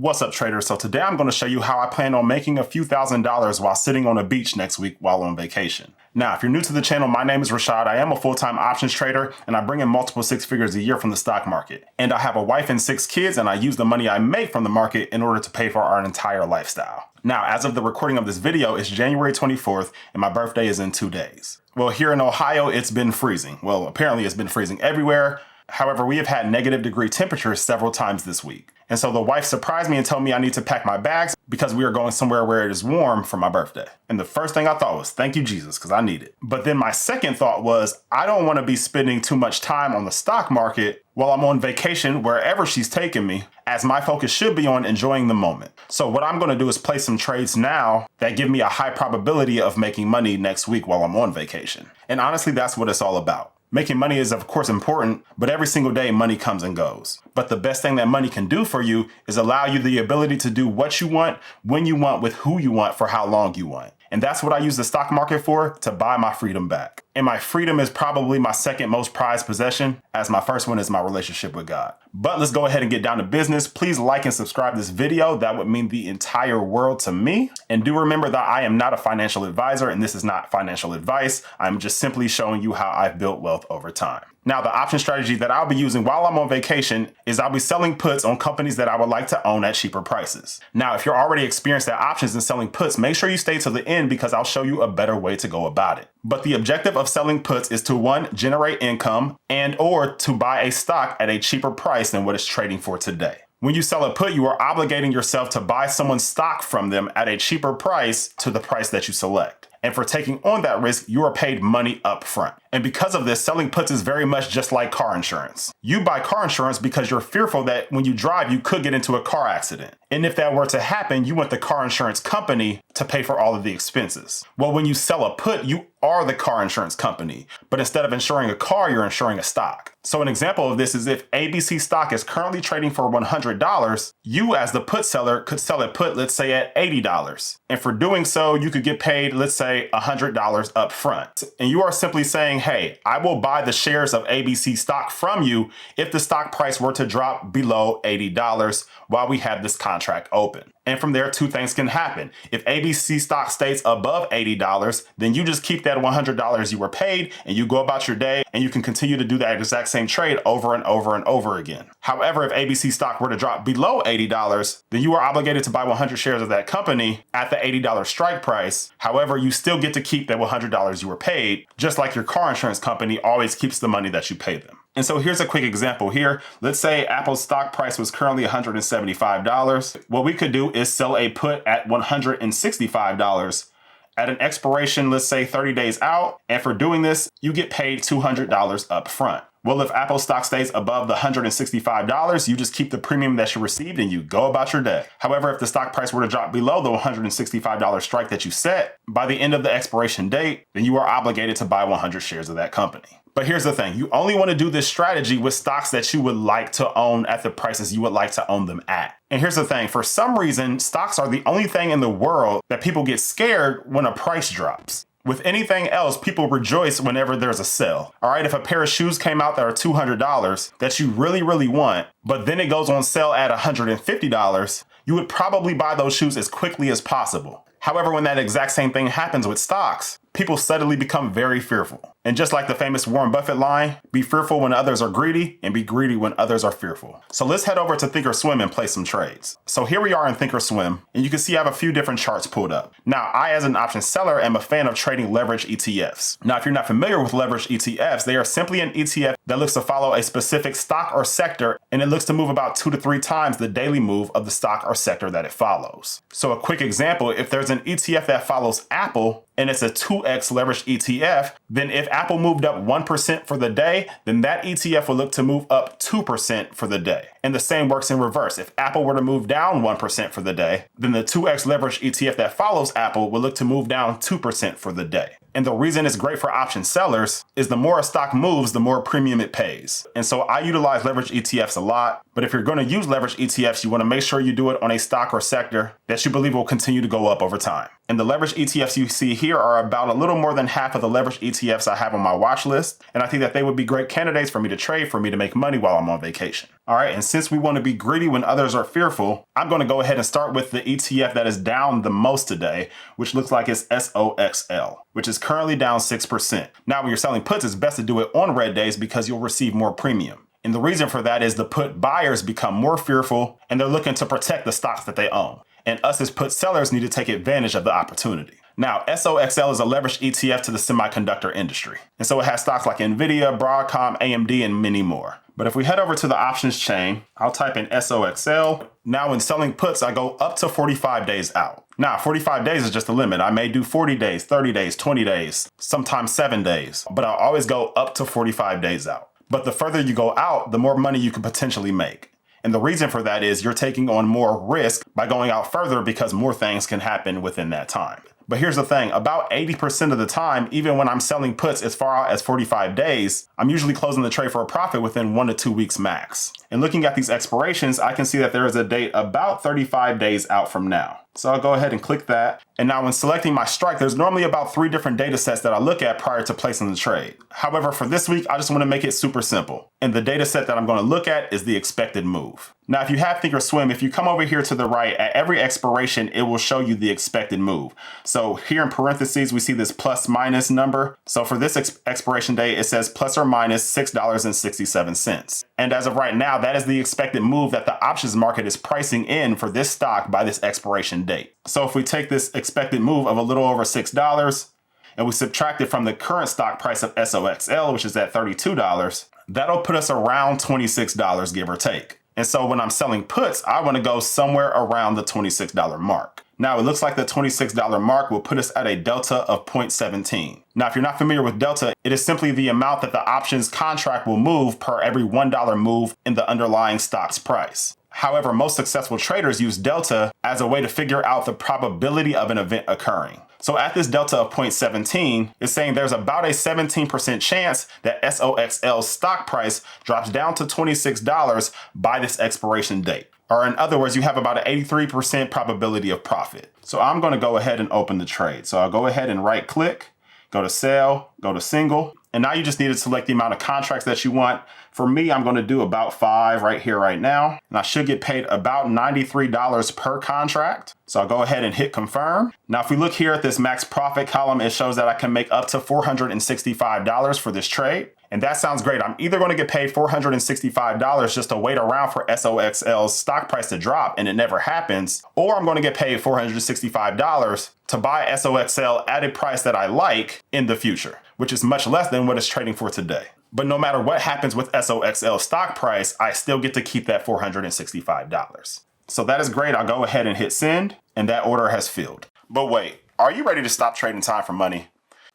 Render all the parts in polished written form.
What's up, traders? So today I'm going to show you how I plan on making a few $1,000s while sitting on a beach next week while on vacation. Now, if you're new to the channel, my name is Rashad. I am a full-time options trader and I bring in multiple six figures a year from the stock market. And I have a wife and 6 kids, and I use the money I make from the market in order to pay for our entire lifestyle. Now, as of the recording of this video, it's January 24th and my birthday is in 2 days. Well, here in Ohio, it's been freezing. Well, apparently it's been freezing everywhere. However, we have had negative degree temperatures several times this week. And so the wife surprised me and told me I need to pack my bags because we are going somewhere where it is warm for my birthday. And the first thing I thought was, thank you, Jesus, because I need it. But then my second thought was, I don't want to be spending too much time on the stock market while I'm on vacation wherever she's taking me, as my focus should be on enjoying the moment. So what I'm going to do is place some trades now that give me a high probability of making money next week while I'm on vacation. And honestly, that's what it's all about. Making money is of course important, but every single day money comes and goes. But the best thing that money can do for you is allow you the ability to do what you want, when you want, with who you want, for how long you want. And that's what I use the stock market for, to buy my freedom back. And my freedom is probably my second most prized possession, as my first one is my relationship with God. But let's go ahead and get down to business. Please like and subscribe this video. That would mean the entire world to me. And do remember that I am not a financial advisor and this is not financial advice. I'm just simply showing you how I've built wealth over time. Now, the option strategy that I'll be using while I'm on vacation is I'll be selling puts on companies that I would like to own at cheaper prices. Now, if you're already experienced at options and selling puts, make sure you stay to the end because I'll show you a better way to go about it. But the objective of selling puts is to, 1, generate income and or to buy a stock at a cheaper price than what it's trading for today. When you sell a put, you are obligating yourself to buy someone's stock from them at a cheaper price to the price that you select. And for taking on that risk, you are paid money up front. And because of this, selling puts is very much just like car insurance. You buy car insurance because you're fearful that when you drive, you could get into a car accident. And if that were to happen, you want the car insurance company to pay for all of the expenses. Well, when you sell a put, you are the car insurance company. But instead of insuring a car, you're insuring a stock. So an example of this is if ABC stock is currently trading for $100, you as the put seller could sell a put, let's say at $80. And for doing so, you could get paid, let's say $100 up front. And you are simply saying, hey, I will buy the shares of ABC stock from you if the stock price were to drop below $80 while we have this contract open. And from there, 2 things can happen. If ABC stock stays above $80, then you just keep that $100 you were paid and you go about your day and you can continue to do that exact same trade over and over and over again. However, if ABC stock were to drop below $80, then you are obligated to buy 100 shares of that company at the $80 strike price. However, you still get to keep that $100 you were paid, just like your car insurance company always keeps the money that you pay them. And so here's a quick example here. Let's say Apple's stock price was currently $175. What we could do is sell a put at $165 at an expiration, let's say 30 days out. And for doing this, you get paid $200 up front. Well, if Apple stock stays above the $165, you just keep the premium that you received and you go about your day. However, if the stock price were to drop below the $165 strike that you set by the end of the expiration date, then you are obligated to buy 100 shares of that company. But here's the thing, you only want to do this strategy with stocks that you would like to own at the prices you would like to own them at. And here's the thing, for some reason, stocks are the only thing in the world that people get scared when a price drops. With anything else, people rejoice whenever there's a sale. All right, if a pair of shoes came out that are $200 that you really, really want, but then it goes on sale at $150, you would probably buy those shoes as quickly as possible. However, when that exact same thing happens with stocks, people suddenly become very fearful. And just like the famous Warren Buffett line, be fearful when others are greedy and be greedy when others are fearful. So let's head over to ThinkOrSwim and place some trades. So here we are in ThinkOrSwim, and you can see I have a few different charts pulled up. Now, I as an option seller am a fan of trading leverage ETFs. Now, if you're not familiar with leverage ETFs, they are simply an ETF that looks to follow a specific stock or sector, and it looks to move about 2 to 3 times the daily move of the stock or sector that it follows. So a quick example, if there's an ETF that follows Apple, and it's a 2x leverage ETF, then if Apple moved up 1% for the day, then that ETF will look to move up 2% for the day. And the same works in reverse. If Apple were to move down 1% for the day, then the 2x leverage ETF that follows Apple will look to move down 2% for the day. And the reason it's great for option sellers is the more a stock moves, the more premium it pays. And so I utilize leverage ETFs a lot, but if you're going to use leverage ETFs, you want to make sure you do it on a stock or sector that you believe will continue to go up over time. And the leverage ETFs you see here are about a little more than half of the leverage ETFs I have on my watch list. And I think that they would be great candidates for me to trade, for me to make money while I'm on vacation. All right, and since we want to be greedy when others are fearful, I'm going to go ahead and start with the ETF that is down the most today, which looks like it's SOXL, which is currently down 6%. Now, when you're selling puts, it's best to do it on red days because you'll receive more premium. And the reason for that is the put buyers become more fearful and they're looking to protect the stocks that they own. And us as put sellers need to take advantage of the opportunity. Now, SOXL is a leveraged ETF to the semiconductor industry. And so it has stocks like NVIDIA, Broadcom, AMD, and many more. But if we head over to the options chain, I'll type in SOXL. Now, when selling puts, I go up to 45 days out. Now, 45 days is just the limit. I may do 40 days, 30 days, 20 days, sometimes 7 days, but I'll always go up to 45 days out. But the further you go out, the more money you can potentially make. And the reason for that is you're taking on more risk by going out further because more things can happen within that time. But here's the thing, about 80% of the time, even when I'm selling puts as far out as 45 days, I'm usually closing the trade for a profit within 1 to 2 weeks max. And looking at these expirations, I can see that there is a date about 35 days out from now. So I'll go ahead and click that. And now when selecting my strike, there's normally about 3 different data sets that I look at prior to placing the trade. However, for this week, I just want to make it super simple. And the data set that I'm going to look at is the expected move. Now, if you have ThinkOrSwim, if you come over here to the right, at every expiration, it will show you the expected move. So here in parentheses, we see this plus minus number. So for this expiration date, it says plus or minus $6.67. And as of right now, that is the expected move that the options market is pricing in for this stock by this expiration date. So if we take this expected move of a little over $6 and we subtract it from the current stock price of SOXL, which is at $32, that'll put us around $26, give or take. And so when I'm selling puts, I want to go somewhere around the $26 mark. Now, it looks like the $26 mark will put us at a delta of 0.17. Now, if you're not familiar with delta, it is simply the amount that the options contract will move per every $1 move in the underlying stock's price. However, most successful traders use delta as a way to figure out the probability of an event occurring. So at this delta of 0.17, it's saying there's about a 17% chance that SOXL's stock price drops down to $26 by this expiration date. Or in other words, you have about an 83% probability of profit. So I'm going to go ahead and open the trade. So I'll go ahead and right click, go to sell, go to single. And now you just need to select the amount of contracts that you want. For me, I'm going to do about 5 right here, right now. And I should get paid about $93 per contract. So I'll go ahead and hit confirm. Now, if we look here at this max profit column, it shows that I can make up to $465 for this trade. And that sounds great. I'm either going to get paid $465 just to wait around for SOXL's stock price to drop and it never happens, or I'm going to get paid $465 to buy SOXL at a price that I like in the future, which is much less than what it's trading for today. But no matter what happens with SOXL stock price, I still get to keep that $465. So that is great. I'll go ahead and hit send, and that order has filled. But wait, are you ready to stop trading time for money?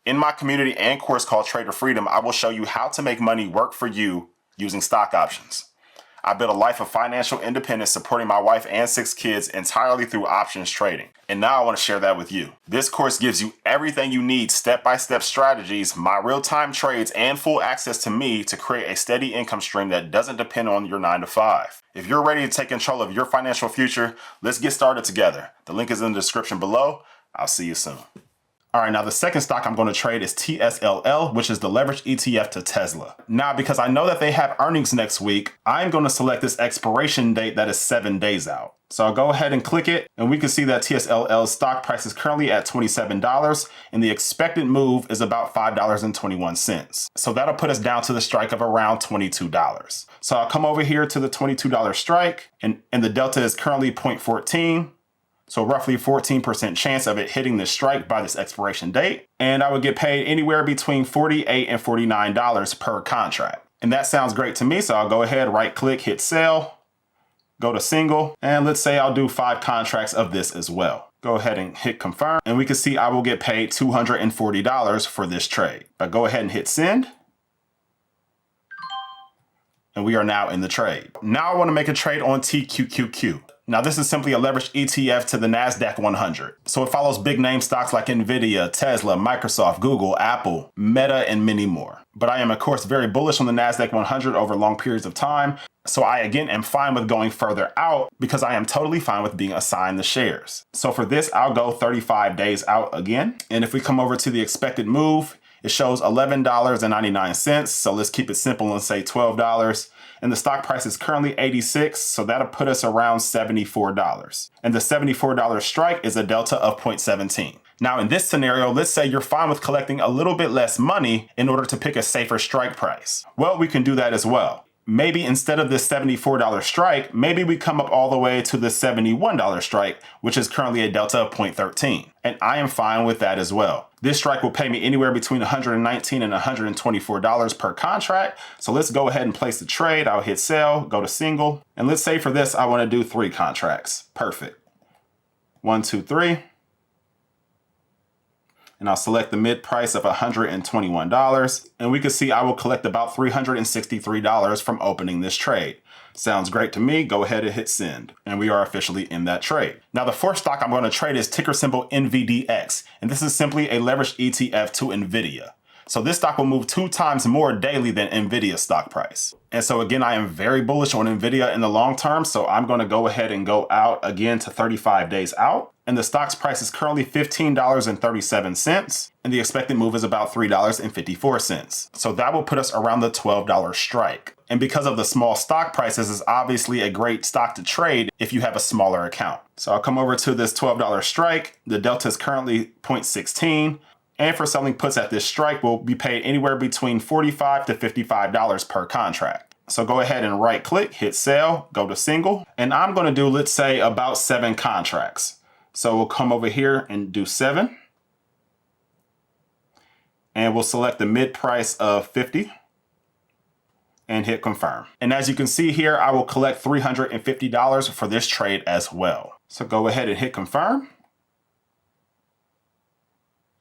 In my community and course called Trader Freedom, I will show you how to make money work for you using stock options. I built a life of financial independence supporting my wife and 6 kids entirely through options trading. And now I want to share that with you. This course gives you everything you need, step-by-step strategies, my real-time trades, and full access to me to create a steady income stream that doesn't depend on your 9 to 5. If you're ready to take control of your financial future, let's get started together. The link is in the description below. I'll see you soon. All right, now the second stock I'm going to trade is TSLL, which is the leveraged ETF to Tesla. Now, because I know that they have earnings next week, I'm going to select this expiration date that is 7 days out. So I'll go ahead and click it, and we can see that TSLL's stock price is currently at $27, and the expected move is about $5.21. So that'll put us down to the strike of around $22. So I'll come over here to the $22 strike, and the delta is currently 0.14. So roughly 14% chance of it hitting the strike by this expiration date. And I would get paid anywhere between $48 and $49 per contract. And that sounds great to me. So I'll go ahead, right click, hit sell, go to single. And let's say I'll do 5 contracts of this as well. Go ahead and hit confirm. And we can see I will get paid $240 for this trade. But go ahead and hit send. And we are now in the trade. Now I want to make a trade on TQQQ. Now, this is simply a leveraged ETF to the NASDAQ 100. So it follows big name stocks like NVIDIA, Tesla, Microsoft, Google, Apple, Meta, and many more. But I am, of course, very bullish on the NASDAQ 100 over long periods of time. So I, again, am fine with going further out because I am totally fine with being assigned the shares. So for this, I'll go 35 days out again. And if we come over to the expected move, it shows $11.99. So let's keep it simple and say $12. And the stock price is currently 86, so that'll put us around $74. And the $74 strike is a delta of 0.17. Now, in this scenario, let's say you're fine with collecting a little bit less money in order to pick a safer strike price. Well, we can do that as well. Maybe instead of this $74 strike, maybe we come up all the way to the $71 strike, which is currently a delta of 0.13. And I am fine with that as well. This strike will pay me anywhere between $119 and $124 per contract. So let's go ahead and place the trade. I'll hit sell, go to single. And let's say for this, I want to do 3 contracts. Perfect. 1, 2, 3. And I'll select the mid price of $121. And we can see I will collect about $363 from opening this trade. Sounds great to me. Go ahead and hit send. And we are officially in that trade. Now, the fourth stock I'm going to trade is ticker symbol NVDX. And this is simply a leveraged ETF to NVIDIA. So this stock will move 2 times more daily than NVIDIA's stock price. And so again, I am very bullish on NVIDIA in the long term. So I'm going to go ahead and go out again to 35 days out. And the stock's price is currently $15.37. And the expected move is about $3.54. So that will put us around the $12 strike. And because of the small stock prices, is obviously a great stock to trade if you have a smaller account. So I'll come over to this $12 strike. The delta is currently 0.16. And for selling puts at this strike, we'll be paid anywhere between $45 to $55 per contract. So go ahead and right click, hit sell, go to single. And I'm going to do, let's say, about 7 contracts. So we'll come over here and do 7. And we'll select the mid price of 50 and hit confirm. And as you can see here, I will collect $350 for this trade as well. So go ahead and hit confirm.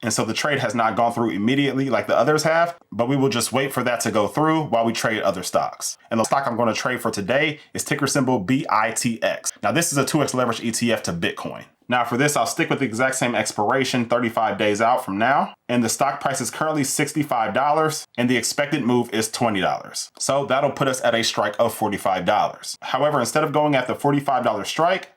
And so the trade has not gone through immediately like the others have, but we will just wait for that to go through while we trade other stocks. And the stock I'm going to trade for today is ticker symbol BITX. Now, this is a 2x leverage ETF to Bitcoin. Now for this, I'll stick with the exact same expiration 35 days out from now. And the stock price is currently $65 and the expected move is $20. So that'll put us at a strike of $45. However, instead of going at the $45 strike,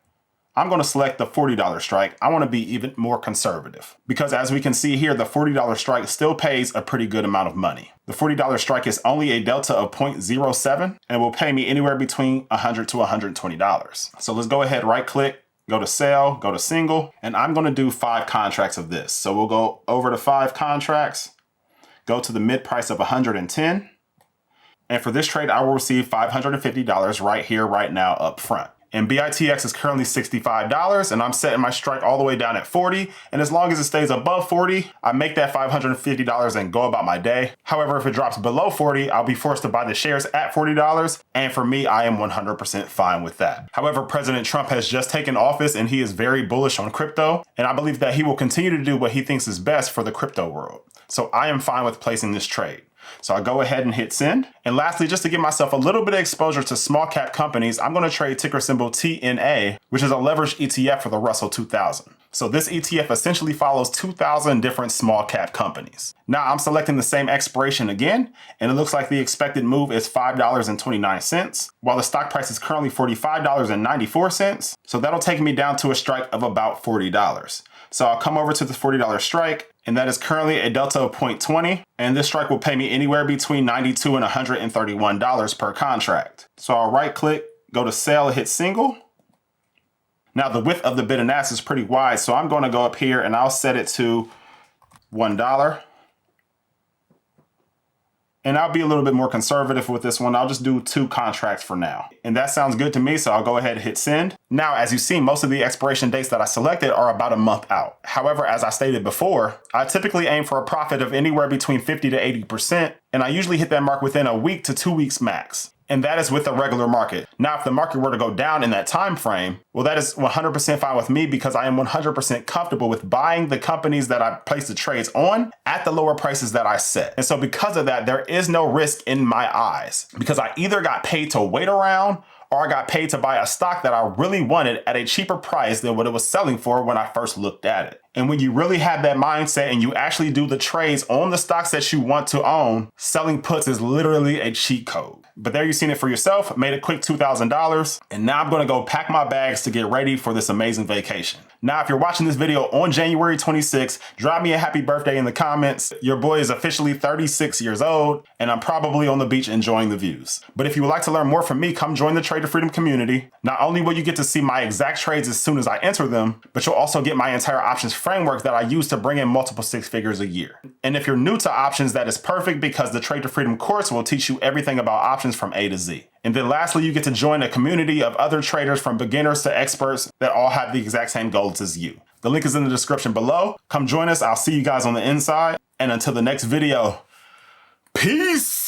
I'm going to select the $40 strike. I want to be even more conservative because as we can see here, the $40 strike still pays a pretty good amount of money. The $40 strike is only a delta of 0.07 and will pay me anywhere between $100 to $120. So let's go ahead, right click, go to sell, go to single, and I'm going to do 5 contracts of this. So we'll go over to 5 contracts, go to the mid price of 110. And for this trade, I will receive $550 right here, right now up front. And BITX is currently $65 and I'm setting my strike all the way down at 40. And as long as it stays above 40, I make that $550 and go about my day. However, if it drops below 40, I'll be forced to buy the shares at $40. And for me, I am 100% fine with that. However, President Trump has just taken office and he is very bullish on crypto. And I believe that he will continue to do what he thinks is best for the crypto world. So I am fine with placing this trade. So I'll go ahead and hit send. And lastly, just to give myself a little bit of exposure to small cap companies, I'm going to trade ticker symbol TNA, which is a leveraged ETF for the Russell 2000. So this ETF essentially follows 2,000 different small cap companies. Now I'm selecting the same expiration again, and it looks like the expected move is $5.29, while the stock price is currently $45.94. So that'll take me down to a strike of about $40. So I'll come over to the $40 strike, and that is currently a delta of 0.20. And this strike will pay me anywhere between $92 and $131 per contract. So I'll right click, go to sell, hit single. Now the width of the bid and ask is pretty wide, so I'm going to go up here and I'll set it to $1. And I'll be a little bit more conservative with this one. I'll just do 2 contracts for now. And that sounds good to me, so I'll go ahead and hit send. Now, as you see, most of the expiration dates that I selected are about a month out. However, as I stated before, I typically aim for a profit of anywhere between 50 to 80%, and I usually hit that mark within a week to 2 weeks max. And that is with the regular market. Now, if the market were to go down in that time frame, well, that is 100% fine with me because I am 100% comfortable with buying the companies that I place the trades on at the lower prices that I set. And so because of that, there is no risk in my eyes because I either got paid to wait around or I got paid to buy a stock that I really wanted at a cheaper price than what it was selling for when I first looked at it. And when you really have that mindset and you actually do the trades on the stocks that you want to own, selling puts is literally a cheat code. But there you've seen it for yourself, made a quick $2,000, and now I'm gonna go pack my bags to get ready for this amazing vacation. Now, if you're watching this video on January 26th, drop me a happy birthday in the comments. Your boy is officially 36 years old, and I'm probably on the beach enjoying the views. But if you would like to learn more from me, come join the Trader Freedom community. Not only will you get to see my exact trades as soon as I enter them, but you'll also get my entire options framework that I use to bring in multiple six figures a year. And if you're new to options, that is perfect because the Trader Freedom course will teach you everything about options from A to Z. And then lastly, you get to join a community of other traders from beginners to experts that all have the exact same goals as you. The link is in the description below. Come join us. I'll see you guys on the inside. And until the next video, peace.